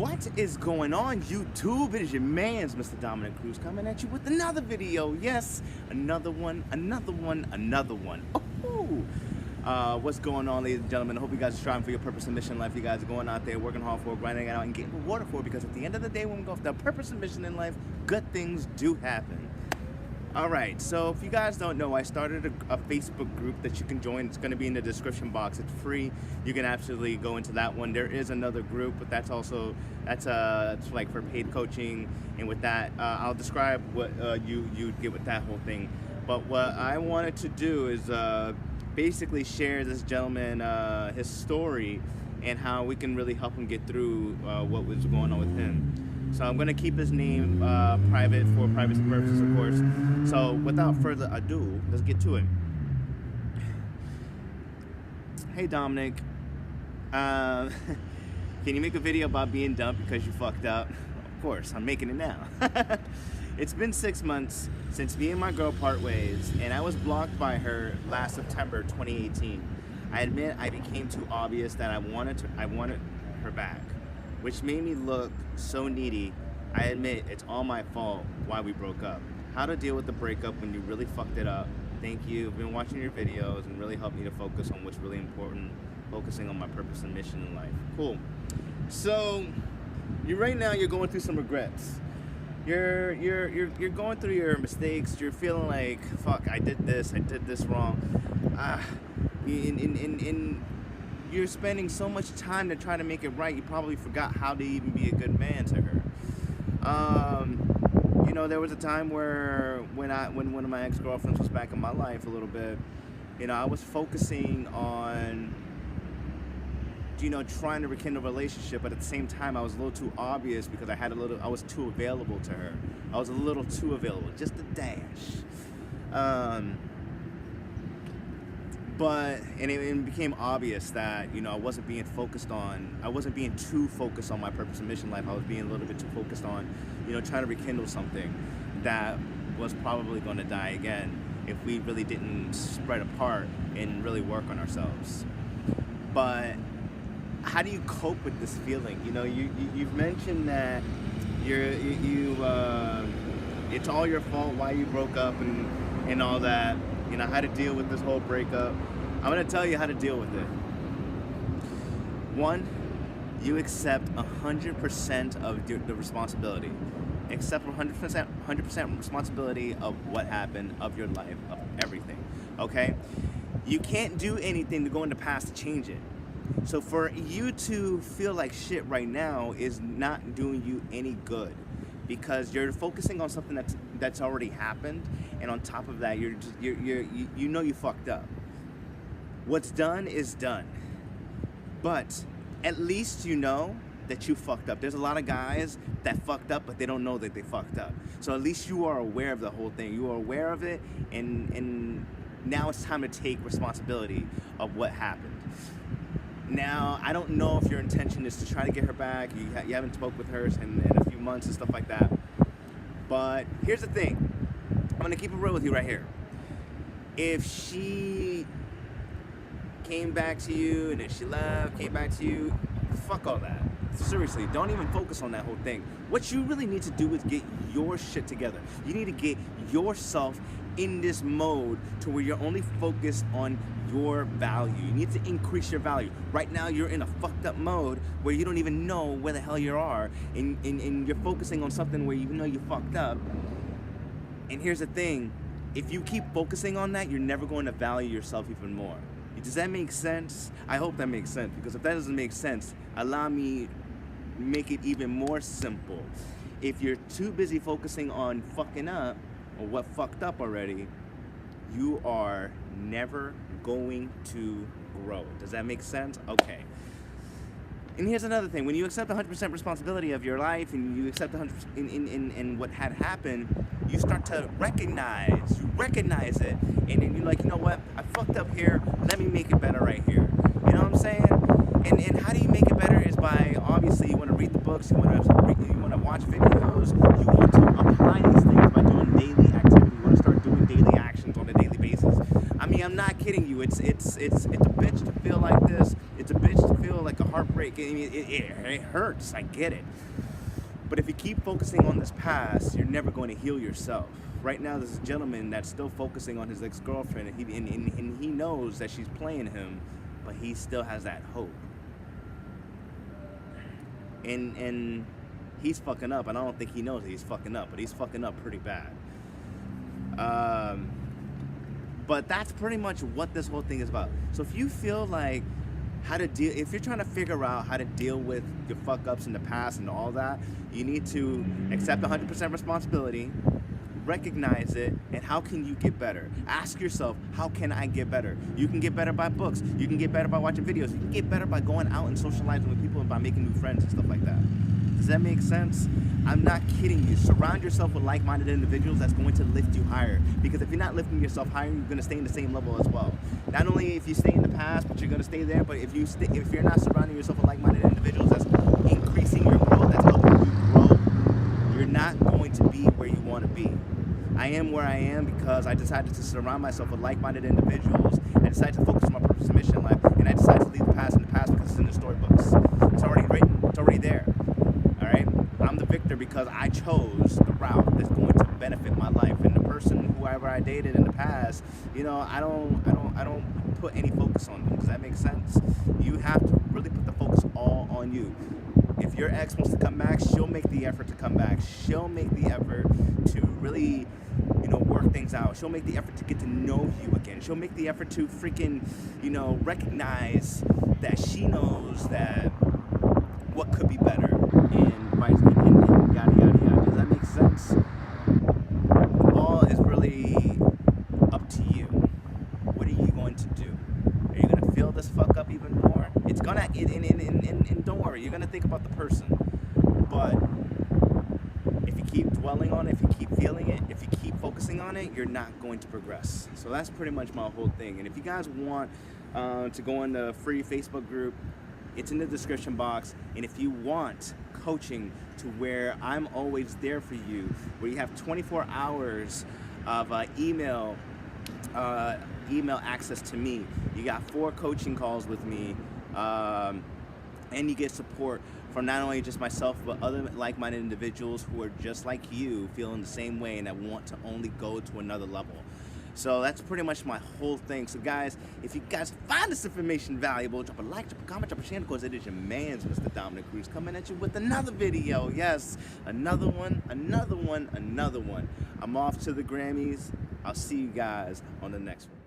What is going on, YouTube? It is your man's Mr. Dominic Cruz coming at you with another video. Yes, another one. What's going on, ladies and gentlemen? I hope you guys are striving for your purpose and mission in life. You guys are going out there, working hard for it, grinding it out, and getting rewarded for it, because at the end of the day, when we go for the purpose and mission in life, good things do happen. Alright, so if you guys don't know, I started a Facebook group that you can join. It's going to be in the description box. It's free. You can absolutely go into that one. There is another group, but that's it's like for paid coaching, and with that, I'll describe what you get with that whole thing. But what I wanted to do is basically share this gentleman, his story, and how we can really help him get through what was going on with him. So I'm going to keep his name private for privacy purposes, of course. So without further ado, let's get to it. Hey Dominic, can you make a video about being dumped because you fucked up? Of course, I'm making it now. It's been 6 months since me and my girl part ways, and I was blocked by her last September 2018. I admit I became too obvious that I wanted her back, which made me look so needy. I admit it's all my fault why we broke up. How to deal with the breakup when you really fucked it up. Thank you. I've been watching your videos and really helped me to focus on what's really important, focusing on my purpose and mission in life. Cool. So right now you're going through some regrets. You're going through your mistakes. You're feeling like, fuck, I did this wrong. You're spending so much time to try to make it right, you probably forgot how to even be a good man to her. You know, there was a time where when one of my ex-girlfriends was back in my life a little bit, you know, I was focusing on, you know, trying to rekindle a relationship, but at the same time I was a little too obvious because I was too available to her. I was a little too available, just a dash. But it became obvious that, you know, I wasn't being too focused on my purpose and mission in life. I was being a little bit too focused on, you know, trying to rekindle something that was probably going to die again if we really didn't spread apart and really work on ourselves. But how do you cope with this feeling? You know, you've mentioned that it's all your fault why you broke up and all that. You know, how to deal with this whole breakup. I'm going to tell you how to deal with it. One, you accept 100% of the responsibility. Accept 100% responsibility of what happened, of your life, of everything. Okay? You can't do anything to go in the past to change it. So for you to feel like shit right now is not doing you any good, because you're focusing on something that's already happened, and on top of that, you know you fucked up. What's done is done, but at least you know that you fucked up. There's a lot of guys that fucked up, but they don't know that they fucked up. So at least you are aware of the whole thing. You are aware of it, and now it's time to take responsibility of what happened. Now, I don't know if your intention is to try to get her back. You haven't spoke with her in a few months and stuff like that. But here's the thing. I'm going to keep it real with you right here. If she came back to you, and if she left, came back to you, fuck all that. Seriously, don't even focus on that whole thing. What you really need to do is get your shit together. You need to get yourself in this mode to where you're only focused on your value. You need to increase your value. Right now you're in a fucked up mode where you don't even know where the hell you are, and you're focusing on something where you know you fucked up. And here's the thing, if you keep focusing on that, you're never going to value yourself even more. Does that make sense? I hope that makes sense, because if that doesn't make sense, allow me make it even more simple. If you're too busy focusing on fucking up or what fucked up already, you are never going to grow. Does that make sense? Okay. And here's another thing. When you accept 100% responsibility of your life, and you accept 100% in what had happened, you start to recognize it. And then you're like, you know what? I fucked up here. Let me make it better right here. You know what I'm saying? And how do you make it better is by, obviously, you want to read the books, you want to watch videos, you want to apply these things by doing daily activity. You want to start doing daily actions on a daily basis. I mean, I'm not kidding you. It's a bitch to feel like this. It's a bitch to feel like a heartbreak. I mean, it hurts. I get it. But if you keep focusing on this past, you're never going to heal yourself. Right now, there's a gentleman that's still focusing on his ex-girlfriend, and he knows that she's playing him, but he still has that hope. And he's fucking up, and I don't think he knows that he's fucking up, but he's fucking up pretty bad. But that's pretty much what this whole thing is about. So if you feel like if you're trying to figure out how to deal with your fuck ups in the past and all that, you need to accept 100% responsibility, recognize it, and how can you get better? Ask yourself, how can I get better? You can get better by books. You can get better by watching videos. You can get better by going out and socializing with people and by making new friends and stuff like that. Does that make sense? I'm not kidding you. Surround yourself with like-minded individuals that's going to lift you higher. Because if you're not lifting yourself higher, you're going to stay in the same level as well. Not only if you stay in the past, but you're going to stay there, but if you're not surrounding yourself with like-minded individuals that's increasing your growth, that's helping you grow, you're not going to be where you want to be. I am where I am because I decided to surround myself with like-minded individuals. I decided to focus on my purpose and mission in life, and I decided to leave the past in the past because it's in the storybooks. It's already written. It's already there. All right? I'm the victor because I chose the route that's going to benefit my life. And the person, whoever I dated in the past, I don't put any focus on them. Does that make sense? You have to really put the focus all on you. If your ex wants to come back, she'll make the effort to come back. She'll make the effort to really, work things out. She'll make the effort to get to know you again. She'll make the effort to freaking, recognize that she knows that what could be better and yada, yada, yada. Does that make sense? The ball is really up to you. What are you going to do? Are you going to feel this fuck up even more? It's gonna, and don't worry, you're gonna think about the person. But if you keep dwelling on it, if you keep feeling it, if you keep focusing on it, you're not going to progress. So that's pretty much my whole thing. And if you guys want to go in the free Facebook group, it's in the description box. And if you want coaching to where I'm always there for you, where you have 24 hours of email access to me, you got 4 coaching calls with me, and you get support from not only just myself, but other like-minded individuals who are just like you, feeling the same way and that want to only go to another level. So that's pretty much my whole thing. So guys, if you guys find this information valuable, drop a like, drop a comment, drop a share, because it is your man's Mr. Dominic Cruz coming at you with another video. Yes, another one. I'm off to the Grammys. I'll see you guys on the next one.